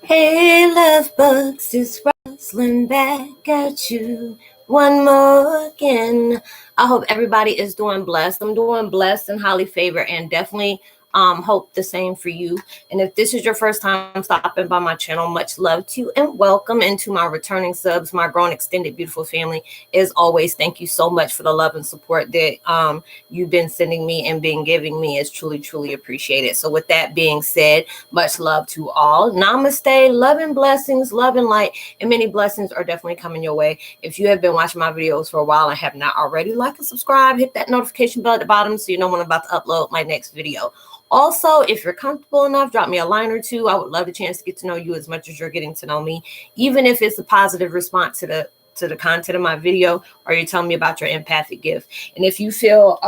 Hey, love bugs, it's Roslynn back at you one more again. I hope everybody is doing blessed. I'm doing blessed and highly favored, and definitely hope the same for you. And if this is your first time stopping by my channel, much love to you and welcome. And to my returning subs, my grown extended beautiful family, as always, thank you so much for the love and support that you've been sending me and been giving me. Is truly appreciated. So with that being said, much love to all. Namaste, love and blessings, love and light, and many blessings are definitely coming your way. If you have been watching my videos for a while and have not already, like and subscribe, hit that notification bell at the bottom so you know when I'm about to upload my next video. Also, if you're comfortable enough, drop me a line or two. I would love a chance to get to know you as much as you're getting to know me, even if it's a positive response to the content of my video, or you're telling me about your empathic gift. And if you feel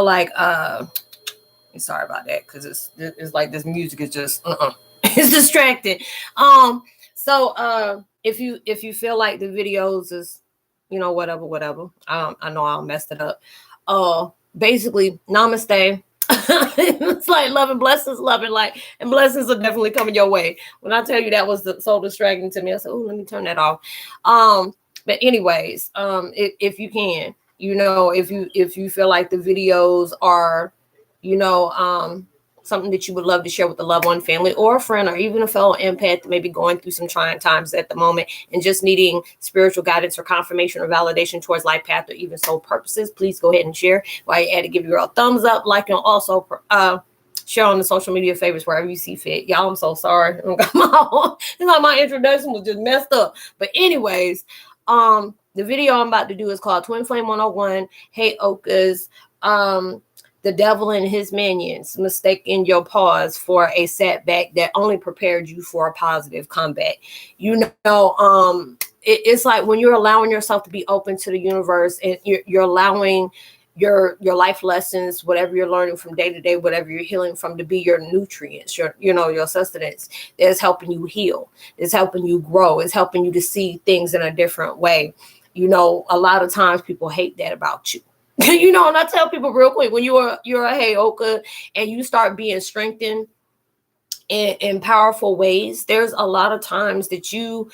like sorry about that, because it's like this music is just it's distracting. So if you feel like the videos is whatever, I know I messed it up. Basically, namaste. It's like love and blessings, love and light, and blessings are definitely coming your way. When I tell you that was so distracting to me, I said, "Oh, let me turn that off." But anyways, if you can, if you feel like the videos are, something that you would love to share with a loved one, family, or a friend, or even a fellow empath that may be going through some trying times at the moment and just needing spiritual guidance or confirmation or validation towards life path or even soul purposes, please go ahead and share. While you add to give you a thumbs up, like, and also share on the social media favorites wherever you see fit. Y'all, I'm so sorry. My introduction was just messed up. But anyways, the video I'm about to do is called Twin Flame 101, Heyokas, the devil and his minions mistaking your pause for a setback that only prepared you for a positive comeback. It's like when you're allowing yourself to be open to the universe, and you're allowing your life lessons, whatever you're learning from day to day, whatever you're healing from, to be your nutrients, your sustenance that's helping you heal, it's helping you grow, it's helping you to see things in a different way. A lot of times people hate that about you. And I tell people real quick, when you're a Heyoka and you start being strengthened in powerful ways, there's a lot of times that you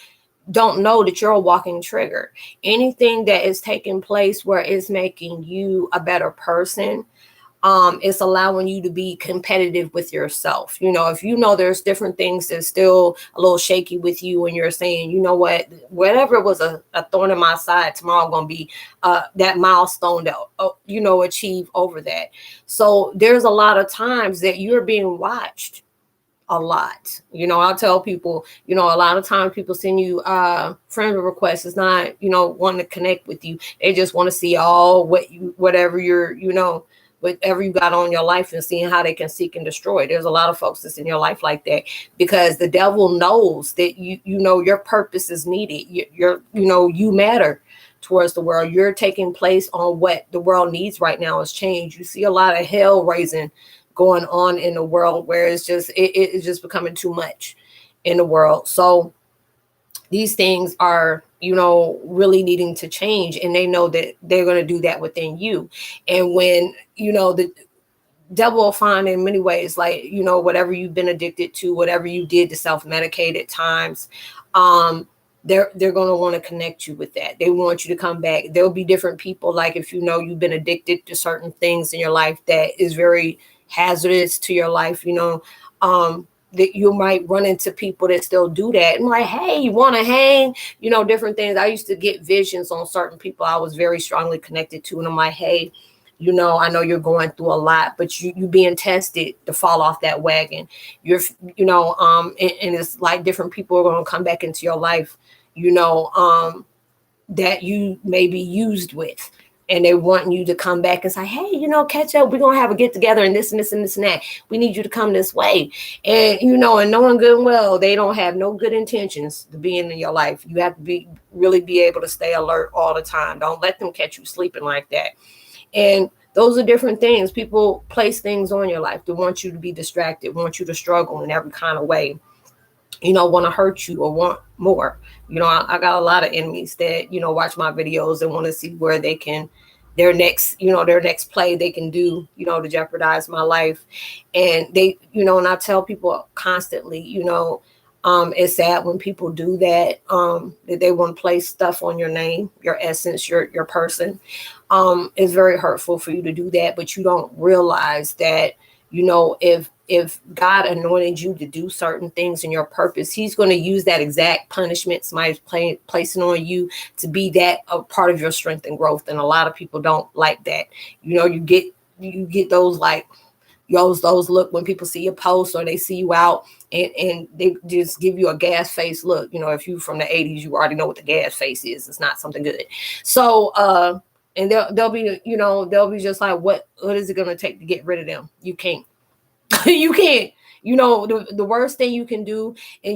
don't know that you're a walking trigger. Anything that is taking place where it's making you a better person, it's allowing you to be competitive with yourself. If there's different things that's still a little shaky with you, and you're saying, whatever was a thorn in my side, tomorrow going to be that milestone to achieve over that. So there's a lot of times that you're being watched a lot. I'll tell people, a lot of times people send you friend requests. It's not, wanting to connect with you. They just want to see all whatever you got on your life, and seeing how they can seek and destroy. There's a lot of folks that's in your life like that, because the devil knows that your purpose is needed. You matter towards the world. You're taking place on what the world needs right now is change. You see a lot of hell raising going on in the world, where it's just becoming too much in the world. So these things are, really needing to change, and they know that they're going to do that within you. And when, the devil will find in many ways, like, whatever you've been addicted to, whatever you did to self-medicate at times, they're going to want to connect you with that. They want you to come back. There'll be different people, like if you've been addicted to certain things in your life that is very hazardous to your life, that you might run into people that still do that. And like, hey, you want to hang, different things. I used to get visions on certain people I was very strongly connected to. And I'm like, hey, I know you're going through a lot, but you being tested to fall off that wagon. You're, and it's like different people are going to come back into your life, that you may be used with. And they want you to come back and say, hey, catch up. We're going to have a get together and this and this and this and that. We need you to come this way. And, and knowing good and well, they don't have no good intentions to be in your life. You have to really be able to stay alert all the time. Don't let them catch you sleeping like that. And those are different things. People place things on your life. They want you to be distracted, want you to struggle in every kind of way. Want to hurt you or want more. I got a lot of enemies that, watch my videos and want to see where they can their next, their next play they can do, to jeopardize my life. And they, and I tell people constantly, it's sad when people do that, that they want to place stuff on your name, your essence, your person. It's very hurtful for you to do that, but you don't realize that, if God anointed you to do certain things in your purpose, he's going to use that exact punishment somebody's placing on you to be that a part of your strength and growth. And a lot of people don't like that. You get those like, those look when people see you post or they see you out and they just give you a gas face look. If you from the 80s, you already know what the gas face is. It's not something good. So, and they'll be, they'll be just like, what is it going to take to get rid of them? You can't. You can't. The worst thing you can do, and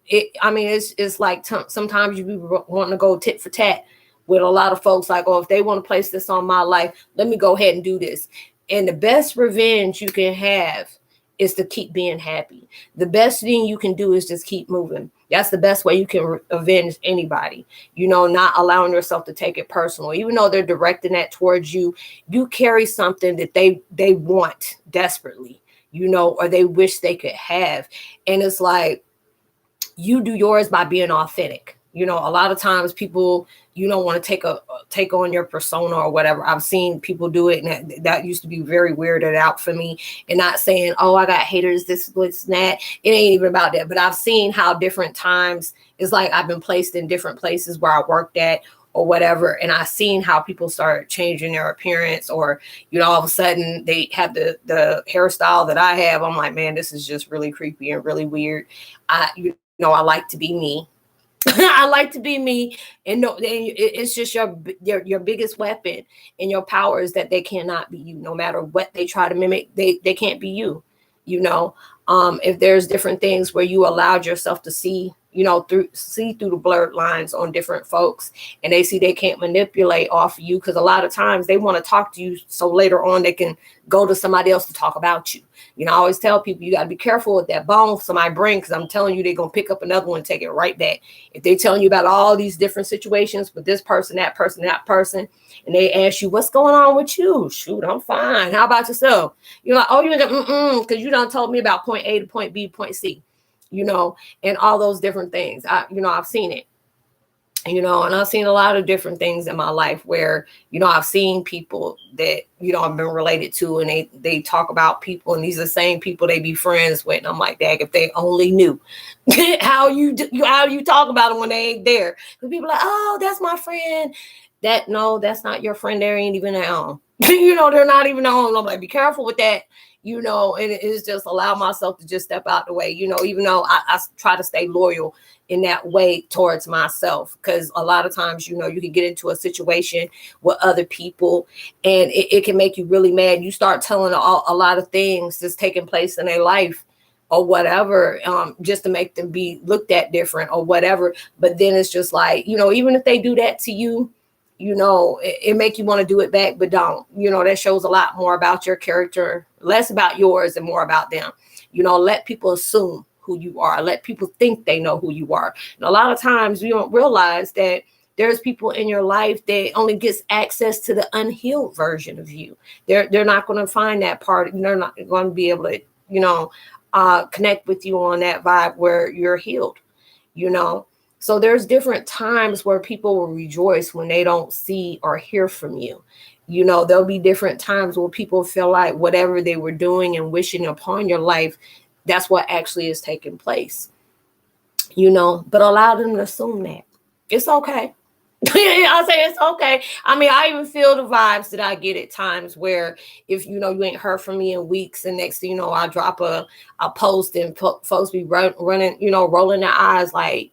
it's like sometimes you be wanting to go tit for tat with a lot of folks, like, oh, if they want to place this on my life, let me go ahead and do this. And the best revenge you can have is to keep being happy. The best thing you can do is just keep moving. That's the best way you can avenge anybody, not allowing yourself to take it personal. Even though they're directing that towards you, you carry something that they want desperately, or they wish they could have. And it's like, you do yours by being authentic. A lot of times people, don't want to take on your persona or whatever. I've seen people do it, and that used to be very weirded out for me. And not saying, oh, I got haters, this, that. It ain't even about that. But I've seen how different times, it's like I've been placed in different places where I worked at or whatever, and I've seen how people start changing their appearance, or all of a sudden they have the hairstyle that I have. I'm like, man, this is just really creepy and really weird. I like to be me. I like to be me, and it's just your biggest weapon and your power is that they cannot be you. No matter what they try to mimic, they can't be you. If there's different things where you allowed yourself to see, through the blurred lines on different folks, and they see they can't manipulate off of you, because a lot of times they want to talk to you so later on they can go to somebody else to talk about you. I always tell people, you got to be careful with that bone somebody bring, because I'm telling you, they're going to pick up another one and take it right back. If they're telling you about all these different situations with this person, that person, and they ask you, what's going on with you? Shoot, I'm fine. How about yourself? You're like, oh, you're because you done told me about point A to point B, point C, and all those different things. I've seen it. And I've seen a lot of different things in my life where, I've seen people that, I've been related to, and they talk about people, and these are the same people they be friends with. And I'm like, dang, if they only knew how you talk about them when they ain't there. Because people are like, oh, that's my friend. No, that's not your friend. They ain't even their own. They're not even their own. I'm like, be careful with that. And it is just allow myself to just step out the way, even though I try to stay loyal in that way towards myself, because a lot of times, you can get into a situation with other people and it can make you really mad. You start telling a lot of things that's taking place in their life or whatever, just to make them be looked at different or whatever. But then it's just like, even if they do that to you, it make you want to do it back, but don't. That shows a lot more about your character, less about yours and more about them. Let people assume who you are. Let people think they know who you are. And a lot of times you don't realize that there's people in your life that only gets access to the unhealed version of you. They're not going to find that part. They're not going to be able to, connect with you on that vibe where you're healed, So there's different times where people will rejoice when they don't see or hear from you. There'll be different times where people feel like whatever they were doing and wishing upon your life, that's what actually is taking place, but allow them to assume that it's okay. I'll say it's okay. I mean, I even feel the vibes that I get at times where if, you ain't heard from me in weeks, and next thing you know, I drop a post and folks be running, rolling their eyes like,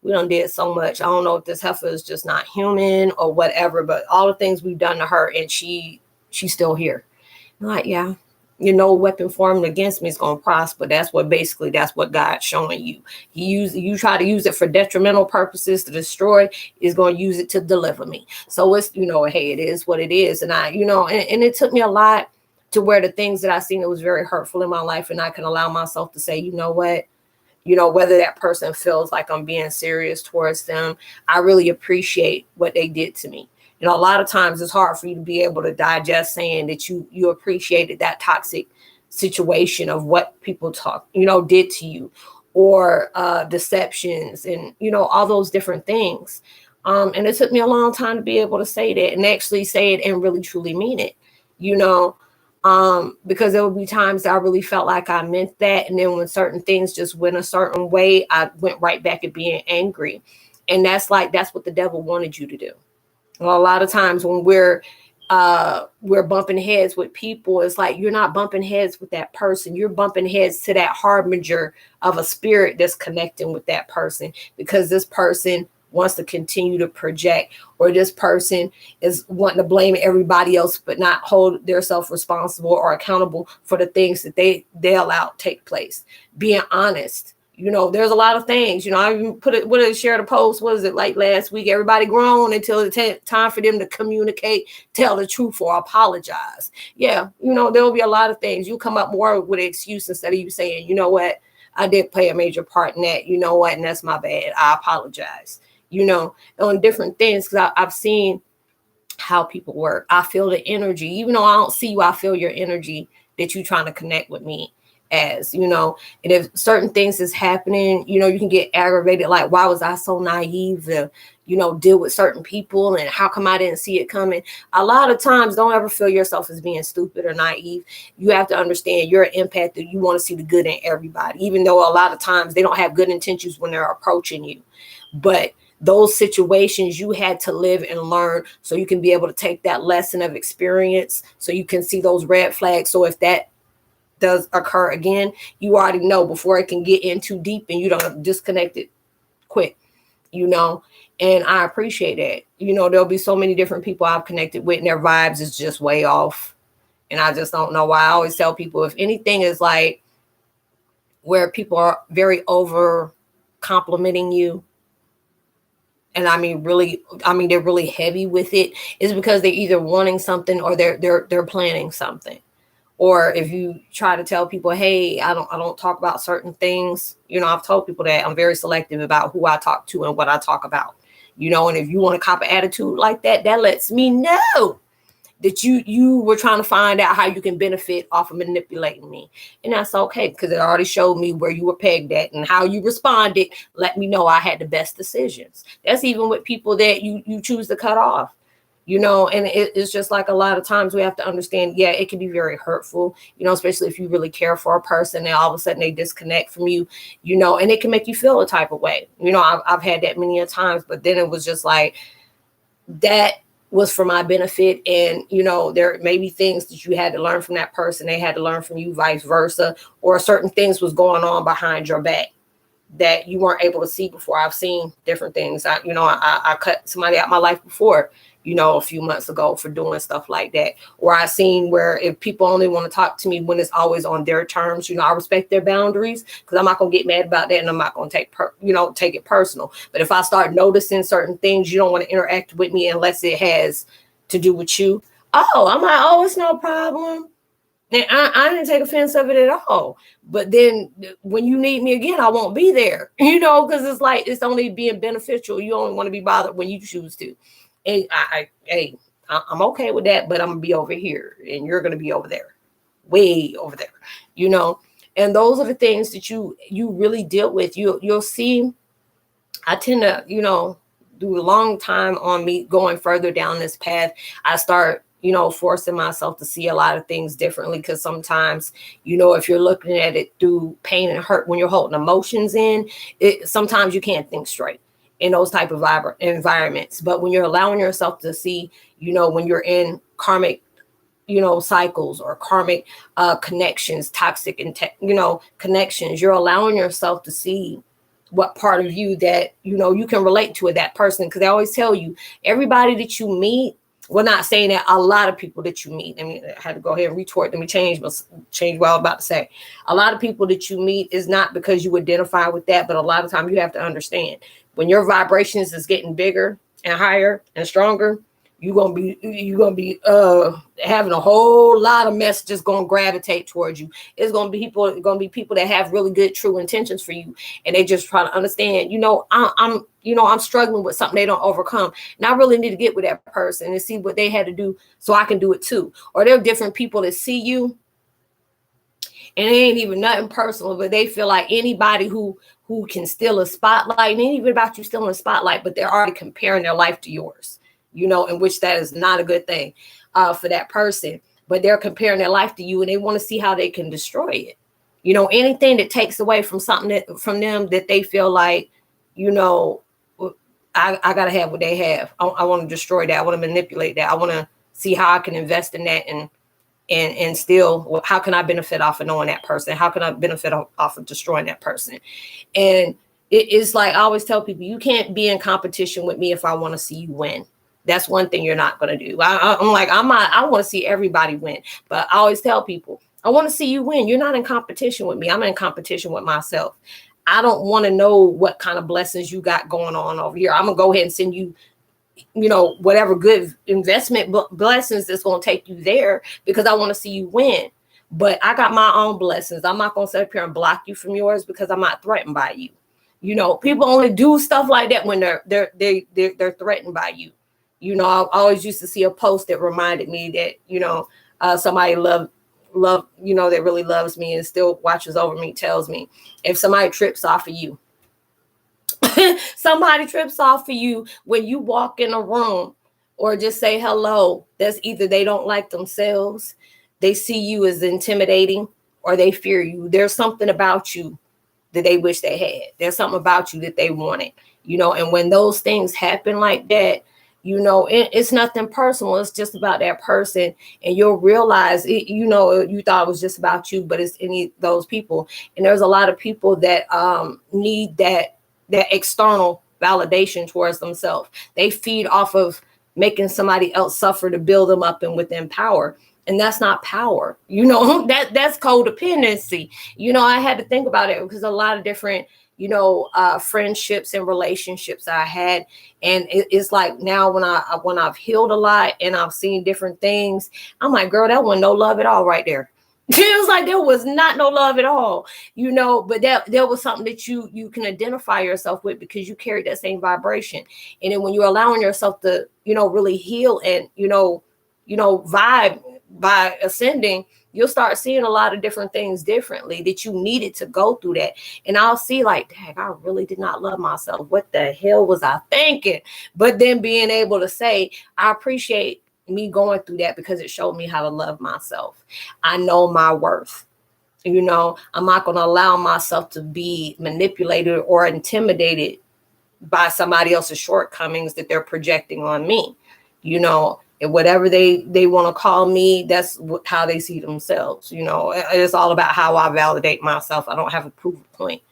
we done did so much. I don't know if this heifer is just not human or whatever, but all the things we've done to her, and she's still here. I'm like, yeah, no weapon formed against me is going to prosper. That's what God's showing you. You try to use it for detrimental purposes to destroy, is going to use it to deliver me. So it's, hey, it is what it is. And I, and it took me a lot to where the things that I seen that was very hurtful in my life, and I can allow myself to say, you know what? Whether that person feels like I'm being serious towards them, I really appreciate what they did to me. You know, a lot of times it's hard for you to be able to digest saying that you appreciated that toxic situation of what people did to you, or deceptions, and all those different things. And it took me a long time to be able to say that, and actually say it and really truly mean it. Because there would be times I really felt like I meant that, and then when certain things just went a certain way, I went right back at being angry. And that's what the devil wanted you to do. Well, a lot of times when we're bumping heads with people, it's like you're not bumping heads with that person. You're bumping heads to that harbinger of a spirit that's connecting with that person, because this person wants to continue to project, or this person is wanting to blame everybody else but not hold themselves responsible or accountable for the things that they allow take place. Being honest. There's a lot of things. I even shared a post. Was it like last week? Everybody grown until it's time for them to communicate, tell the truth, or apologize. Yeah, there'll be a lot of things. You come up more with an excuse instead of you saying, you know what, I did play a major part in that. You know what, and that's my bad. I apologize. On different things, because I've seen how people work. I feel the energy, even though I don't see you. I feel your energy that you're trying to connect with me. And if certain things is happening, you can get aggravated. Like, why was I so naive to, deal with certain people, and how come I didn't see it coming? A lot of times, don't ever feel yourself as being stupid or naive. You have to understand you're an empath, that you want to see the good in everybody, even though a lot of times they don't have good intentions when they're approaching you. But those situations you had to live and learn, so you can be able to take that lesson of experience, so you can see those red flags. So if that does occur again, you already know before it can get in too deep, and you don't disconnect it quick, and I appreciate that. There'll be so many different people I've connected with, and their vibes is just way off, and I just don't know why. I always tell people, if anything is like where people are very over complimenting you, and they're really heavy with it, is because they're either wanting something, or they're planning something. Or if you try to tell people, hey, I don't talk about certain things. I've told people that I'm very selective about who I talk to and what I talk about. And if you want to cop an attitude like that, that lets me know that you were trying to find out how you can benefit off of manipulating me. And that's okay, because it already showed me where you were pegged at, and how you responded let me know I had the best decisions. That's even with people that you choose to cut off. And it's just like, a lot of times we have to understand, yeah, it can be very hurtful, especially if you really care for a person and all of a sudden they disconnect from you, and it can make you feel a type of way. I've had that many a times, but then it was just like, that was for my benefit. And, there may be things that you had to learn from that person. They had to learn from you, vice versa, or certain things was going on behind your back that you weren't able to see before. I've seen different things. I cut somebody out of my life before, a few months ago, for doing stuff like that. Or I seen where if people only want to talk to me when it's always on their terms, I respect their boundaries, because I'm not going to get mad about that, and I'm not going to take it personal. But if I start noticing certain things, you don't want to interact with me unless it has to do with you. Oh, I'm like, oh, it's no problem. And I didn't take offense of it at all. But then when you need me again, I won't be there, because it's like, it's only being beneficial. You only want to be bothered when you choose to. And I'm okay with that, but I'm gonna be over here, and you're gonna be over there, way over there, And those are the things that you really deal with. You'll see. I tend to, do a long time on me going further down this path. I start, forcing myself to see a lot of things differently, because sometimes, if you're looking at it through pain and hurt, when you're holding emotions in, sometimes you can't think straight in those type of environments. But when you're allowing yourself to see, when you're in karmic, cycles, or karmic connections, toxic and connections, you're allowing yourself to see what part of you that you can relate to that person. Because they always tell you, everybody that you meet, well, not saying that, a lot of people that you meet, I had to go ahead and retort. Let me change what I was about to say. A lot of people that you meet is not because you identify with that, but a lot of time you have to understand, when your vibrations is getting bigger and higher and stronger, you're gonna be having a whole lot of messages gonna gravitate towards you. It's gonna be people that have really good true intentions for you, and they just try to understand, I'm struggling with something they don't overcome, and I really need to get with that person and see what they had to do so I can do it too. Or there are different people that see you and it ain't even nothing personal, but they feel like anybody who can steal a spotlight, and it ain't even about you stealing a spotlight, but they're already comparing their life to yours, in which that is not a good thing for that person. But they're comparing their life to you, and they want to see how they can destroy it. Anything that takes away from something from them that they feel like, I gotta have what they have. I want to destroy that. I want to manipulate that. I want to see how I can invest in that and still, how can I benefit off of knowing that person? How can I benefit off of destroying that person? And it's like I always tell people, you can't be in competition with me if I want to see you win. That's one thing you're not going to do. I want to see everybody win, but I always tell people, I want to see you win. You're not in competition with me. I'm in competition with myself. I don't want to know what kind of blessings you got going on over here. I'm gonna go ahead and send you, whatever good investment blessings that's going to take you there, because I want to see you win. But I got my own blessings. I'm not going to sit up here and block you from yours because I'm not threatened by you. People only do stuff like that when they're threatened by you. I always used to see a post that reminded me that, somebody that really loves me and still watches over me tells me, if somebody trips off of you, somebody trips off of you when you walk in a room or just say hello, that's either they don't like themselves, they see you as intimidating, or they fear you. There's something about you that they wish they had. There's something about you that they wanted, and when those things happen like that, it's nothing personal. It's just about that person. And you'll realize, you thought it was just about you, but it's any of those people. And there's a lot of people that need that external validation towards themselves. They feed off of making somebody else suffer to build them up and within power. And that's not power. That's codependency. I had to think about it because a lot of different, friendships and relationships I had. And it's like now when I've healed a lot and I've seen different things, I'm like, girl, that wasn't no love at all right there. It was like there was not no love at all, but there was something that you can identify yourself with because you carry that same vibration. And then when you're allowing yourself to, really heal and, vibe by ascending, you'll start seeing a lot of different things differently that you needed to go through that. And I'll see like, dang, I really did not love myself. What the hell was I thinking? But then being able to say, I appreciate me going through that because it showed me how to love myself. I know my worth. I'm not going to allow myself to be manipulated or intimidated by somebody else's shortcomings that they're projecting on me. And whatever they want to call me, that's how they see themselves. It's all about how I validate myself. I don't have a proof point,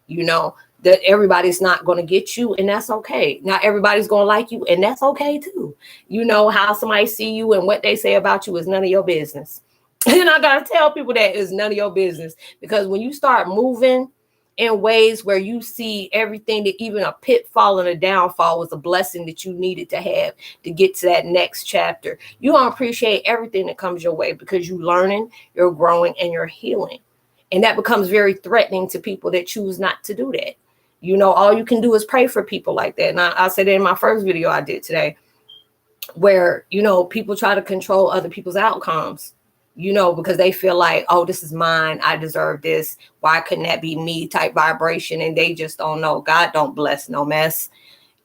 that everybody's not going to get you, and that's okay. Not everybody's going to like you, and that's okay too. How somebody see you and what they say about you is none of your business. And I got to tell people that is none of your business, because when you start moving in ways where you see everything, that even a pitfall and a downfall was a blessing that you needed to have to get to that next chapter, you don't appreciate everything that comes your way because you're learning, you're growing, and you're healing. And that becomes very threatening to people that choose not to do that. All you can do is pray for people like that. And I said it in my first video I did today, where, people try to control other people's outcomes, because they feel like, oh, this is mine, I deserve this, why couldn't that be me type vibration. And they just don't know. God don't bless no mess.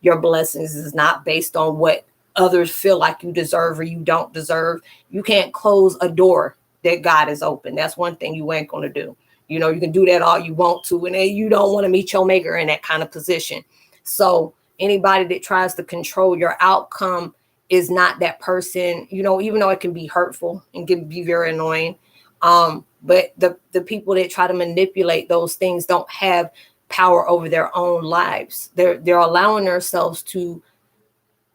Your blessings is not based on what others feel like you deserve or you don't deserve. You can't close a door that God has opened. That's one thing you ain't going to do. You can do that all you want to, and then you don't want to meet your maker in that kind of position. So anybody that tries to control your outcome is not that person, even though it can be hurtful and can be very annoying. But the people that try to manipulate those things don't have power over their own lives. They're allowing themselves to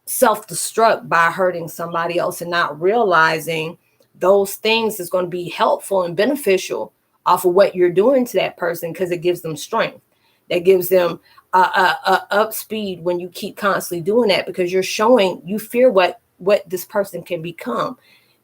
self-destruct by hurting somebody else and not realizing those things is going to be helpful and beneficial off of what you're doing to that person, because it gives them strength. That gives them up speed when you keep constantly doing that, because you're showing you fear what what this person can become.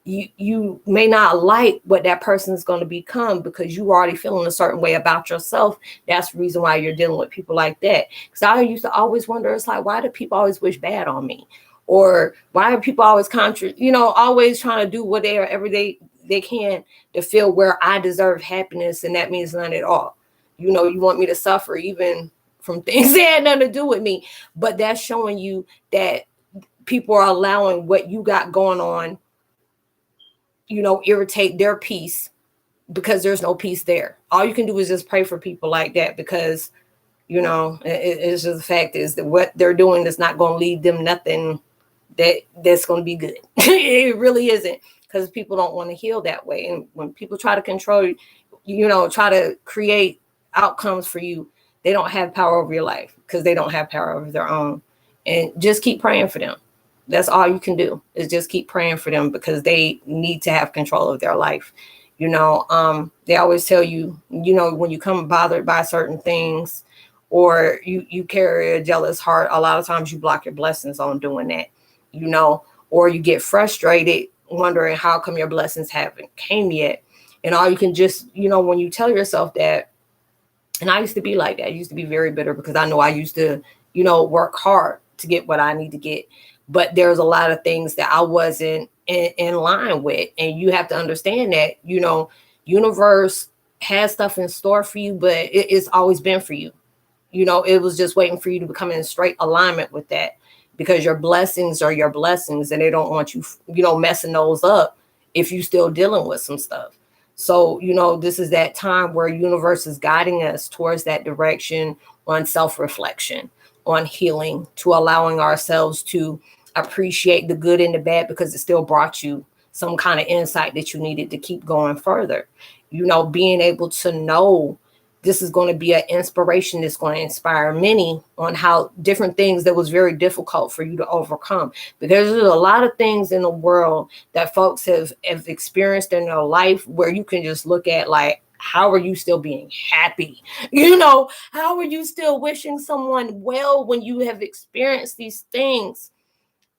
You may not like what that person is going to become because you already feeling a certain way about yourself. That's the reason why you're dealing with people like that. Because I used to always wonder, it's like, why do people always wish bad on me? Or why are people always always trying to do whatever they can to feel where I deserve happiness, and that means none at all. You want me to suffer even from things that had nothing to do with me. But that's showing you that people are allowing what you got going on, irritate their peace because there's no peace there. All you can do is just pray for people like that, because, it's just the fact is that what they're doing is not going to lead them nothing that's going to be good. It really isn't, because people don't want to heal that way. And when people try to control, try to create outcomes for you, they don't have power over your life because they don't have power over their own. And just keep praying for them. That's all you can do, is just keep praying for them, because they need to have control of their life. They always tell you, when you come bothered by certain things, or you carry a jealous heart, a lot of times you block your blessings on doing that, or you get frustrated wondering how come your blessings haven't came yet. And all you can just, when you tell yourself that, and I used to be like that. I used to be very bitter because I know I used to, work hard to get what I need to get. But there's a lot of things that I wasn't in line with. And you have to understand that, universe has stuff in store for you, but it's always been for you. It was just waiting for you to become in straight alignment with that, because your blessings are your blessings, and they don't want you, messing those up if you're still dealing with some stuff. So, this is that time where universe is guiding us towards that direction on self-reflection, on healing, to allowing ourselves to appreciate the good and the bad, because it still brought you some kind of insight that you needed to keep going further. Being able to know this is going to be an inspiration that's going to inspire many on how different things that was very difficult for you to overcome. Because there's a lot of things in the world that folks have experienced in their life where you can just look at, like, how are you still being happy? How are you still wishing someone well when you have experienced these things?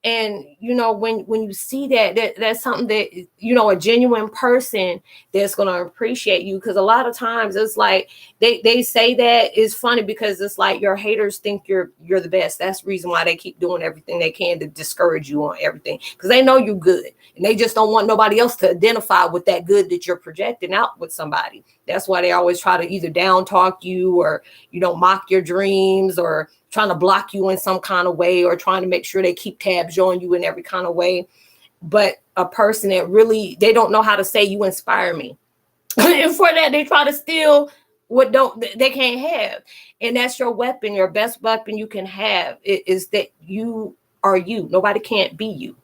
And, when you see that's something that, a genuine person that's going to appreciate you. Because a lot of times it's like they say that is funny, because it's like your haters think you're the best. That's the reason why they keep doing everything they can to discourage you on everything, because they know you're good, and they just don't want nobody else to identify with that good that you're projecting out with somebody. That's why they always try to either down talk you, or, mock your dreams, or trying to block you in some kind of way, or trying to make sure they keep tabs on you in every kind of way. But a person that really, they don't know how to say, you inspire me. And for that, they try to steal what they can't have. And that's your weapon. Your best weapon you can have is that you are you. Nobody can't be you.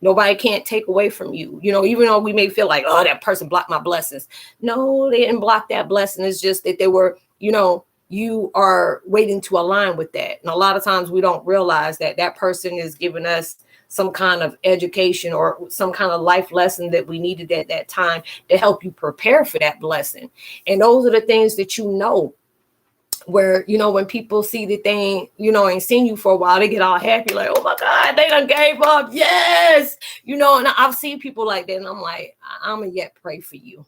Nobody can't take away from you. Even though we may feel like, oh, that person blocked my blessings. No, they didn't block that blessing. It's just that they were, you are waiting to align with that. And a lot of times we don't realize that that person is giving us some kind of education or some kind of life lesson that we needed at that time to help you prepare for that blessing. And those are the things that where, when people see that they ain't seen you for a while, they get all happy, like, oh my God, they done gave up. Yes. And I've seen people like that, and I'm like, I'm gonna yet pray for you.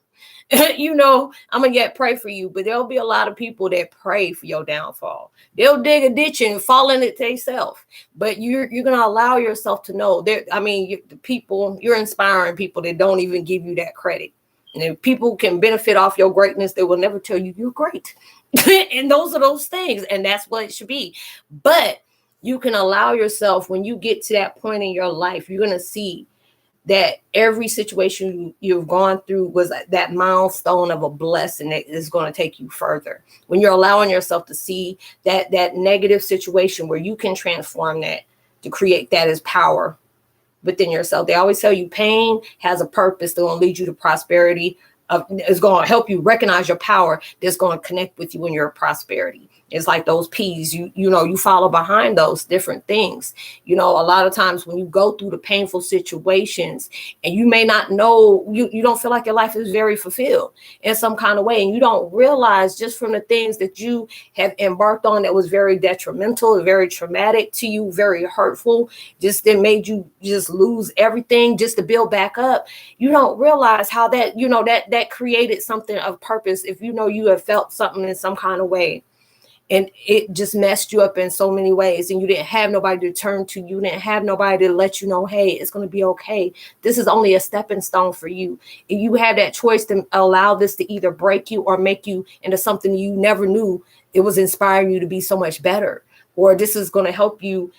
I'm gonna yet pray for you. But there'll be a lot of people that pray for your downfall. They'll dig a ditch and fall in it themselves. But you're gonna allow yourself to know that. You're inspiring people that don't even give you that credit. And if people can benefit off your greatness, they will never tell you you're great. And those are those things, and that's what it should be. But you can allow yourself, when you get to that point in your life, you're gonna see that every situation you've gone through was that milestone of a blessing that is going to take you further. When you're allowing yourself to see that negative situation where you can transform that to create that as power within yourself. They always tell you pain has a purpose that will lead you to prosperity. Is going to help you recognize your power that's going to connect with you in your prosperity. It's like those peas, you follow behind those different things. A lot of times when you go through the painful situations and you may not know, you don't feel like your life is very fulfilled in some kind of way. And you don't realize just from the things that you have embarked on that was very detrimental, very traumatic to you, very hurtful, just that made you just lose everything just to build back up. You don't realize how that, that created something of purpose. If you have felt something in some kind of way, and it just messed you up in so many ways, and you didn't have nobody to turn to, you didn't have nobody to let you know, hey, it's going to be okay. This is only a stepping stone for you. And you had that choice to allow this to either break you or make you into something you never knew it was inspiring you to be so much better. Or this is going to help you,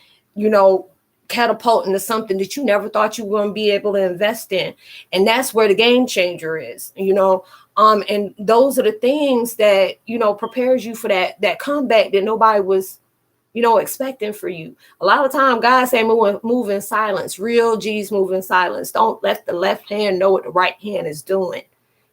catapult into something that you never thought you were going to be able to invest in. And that's where the game changer is, and those are the things that, prepares you for that comeback that nobody was, expecting for you. A lot of time, God say move in silence. Real G's move in silence. Don't let the left hand know what the right hand is doing.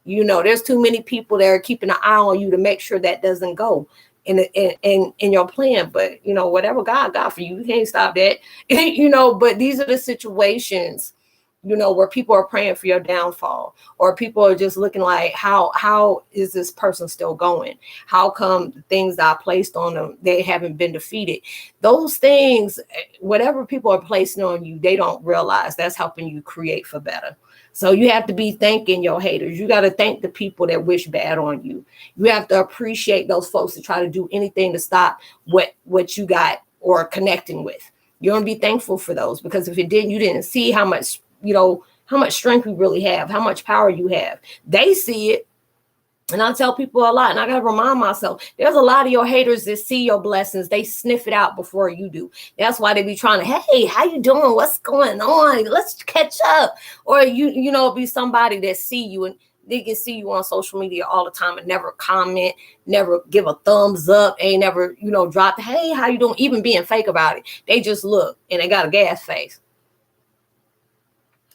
There's too many people that are keeping an eye on you to make sure that doesn't go in your plan. But whatever God got for you, you can't stop that. But these are the situations where people are praying for your downfall, or people are just looking like, how is this person still going? How come the things I placed on them, they haven't been defeated? Those things, whatever people are placing on you, they don't realize that's helping you create for better. So you have to be thanking your haters. You got to thank the people that wish bad on you. You have to appreciate those folks that try to do anything to stop what you got or connecting with. You're going to be thankful for those, because if you didn't see how much strength you really have, how much power you have. They see it. And I tell people a lot, and I got to remind myself, there's a lot of your haters that see your blessings. They sniff it out before you do. That's why they be trying to, hey, how you doing? What's going on? Let's catch up. Or, be somebody that see you, and they can see you on social media all the time and never comment, never give a thumbs up, ain't never, drop, hey, how you doing? Even being fake about it. They just look and they got a gas face.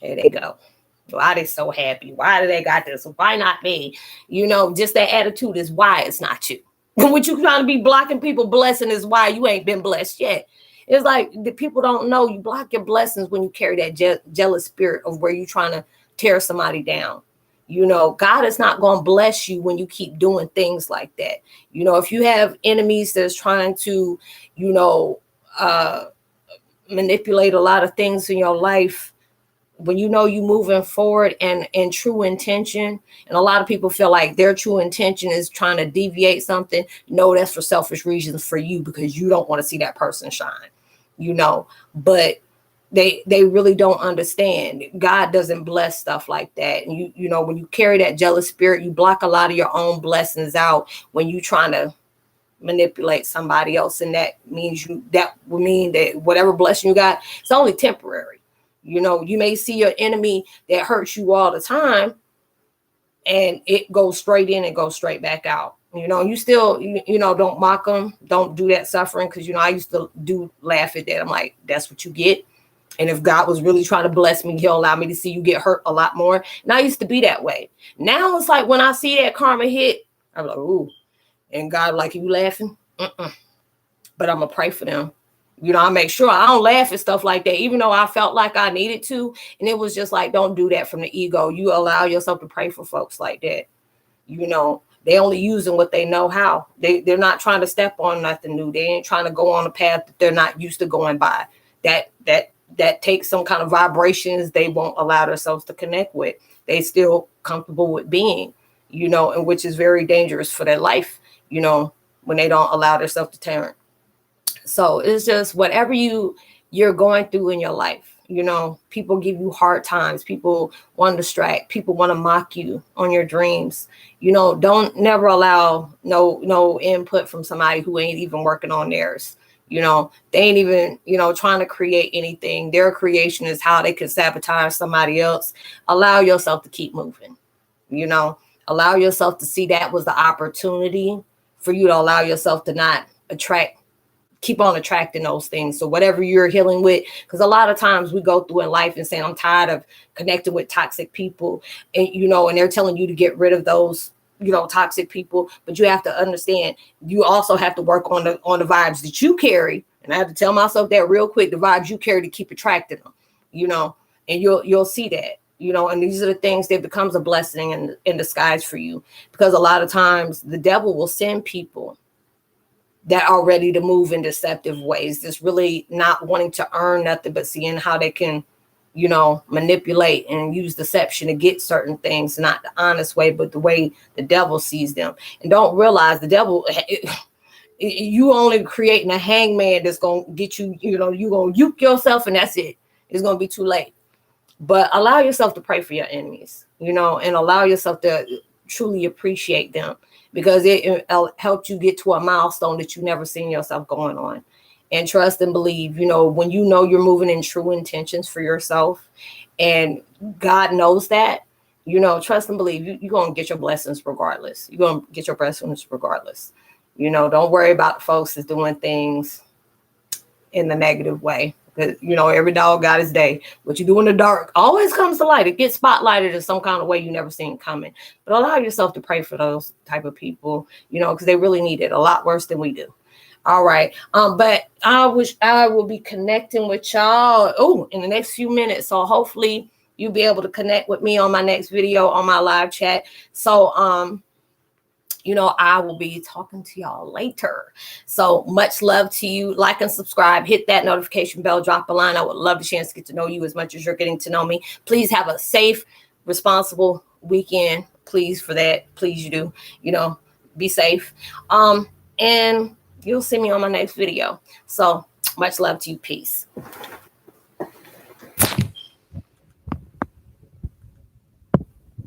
There they go. Why are they so happy? Why do they got this? Why not me? Just that attitude is why it's not you. What you trying to be blocking people blessing is why you ain't been blessed yet. It's like the people don't know you block your blessings when you carry that jealous spirit of where you trying to tear somebody down. God is not going to bless you when you keep doing things like that. If you have enemies that's trying to, manipulate a lot of things in your life, when you moving forward and in true intention, and a lot of people feel like their true intention is trying to deviate something. No, that's for selfish reasons for you, because you don't want to see that person shine, but they really don't understand. God doesn't bless stuff like that. And when you carry that jealous spirit, you block a lot of your own blessings out when you trying to manipulate somebody else. And that would mean that whatever blessing you got, it's only temporary. You may see your enemy that hurts you all the time, and it goes straight in and goes straight back out. You still, don't mock them. Don't do that suffering. Because, I used to laugh at that. I'm like, that's what you get. And if God was really trying to bless me, he'll allow me to see you get hurt a lot more. And I used to be that way. Now it's like when I see that karma hit, I'm like, ooh. And God like, you laughing? But I'm going to pray for them. I make sure I don't laugh at stuff like that, even though I felt like I needed to. And it was just like, don't do that from the ego. You allow yourself to pray for folks like that. They only using what they know how. They're not trying to step on nothing new. They ain't trying to go on a path that they're not used to going by. That takes some kind of vibrations they won't allow themselves to connect with. They still comfortable with being, and which is very dangerous for their life, when they don't allow themselves to turn. So it's just whatever you're going through in your life. People give you hard times. People want to distract. People want to mock you on your dreams. Don't never allow no input from somebody who ain't even working on theirs. They ain't even, trying to create anything. Their creation is how they could sabotage somebody else. Allow yourself to keep moving. Allow yourself to see that was the opportunity for you to allow yourself to not keep on attracting those things. So whatever you're healing with, because a lot of times we go through in life and saying, I'm tired of connecting with toxic people, and and they're telling you to get rid of those toxic people, but you have to understand, you also have to work on the vibes that you carry. And I have to tell myself that real quick, the vibes you carry to keep attracting them, and you'll see that, and these are the things that becomes a blessing in disguise for you, because a lot of times the devil will send people that are ready to move in deceptive ways, that's really not wanting to earn nothing, but seeing how they can, manipulate and use deception to get certain things, not the honest way, but the way the devil sees them. And don't realize the devil, you only creating a hangman that's going to get you, you're going to uke yourself, and that's it. It's going to be too late. But allow yourself to pray for your enemies, and allow yourself to truly appreciate them, because it helped you get to a milestone that you never seen yourself going on. And trust and believe, when you're moving in true intentions for yourself, and God knows that, trust and believe you're going to get your blessings regardless. You're going to get your blessings regardless. Don't worry about the folks that's doing things in the negative way. Because, every dog got his day. What you do in the dark always comes to light. It gets spotlighted in some kind of way you never seen coming. But allow yourself to pray for those type of people, because they really need it a lot worse than we do. All right. But I wish I will be connecting with y'all in the next few minutes. So hopefully you'll be able to connect with me on my next video on my live chat. So I will be talking to y'all later. So much love to you. Like and subscribe. Hit that notification bell. Drop a line. I would love the chance to get to know you as much as you're getting to know me. Please have a safe, responsible weekend. Please, for that. Please, you do. Be safe. And you'll see me on my next video. So much love to you. Peace.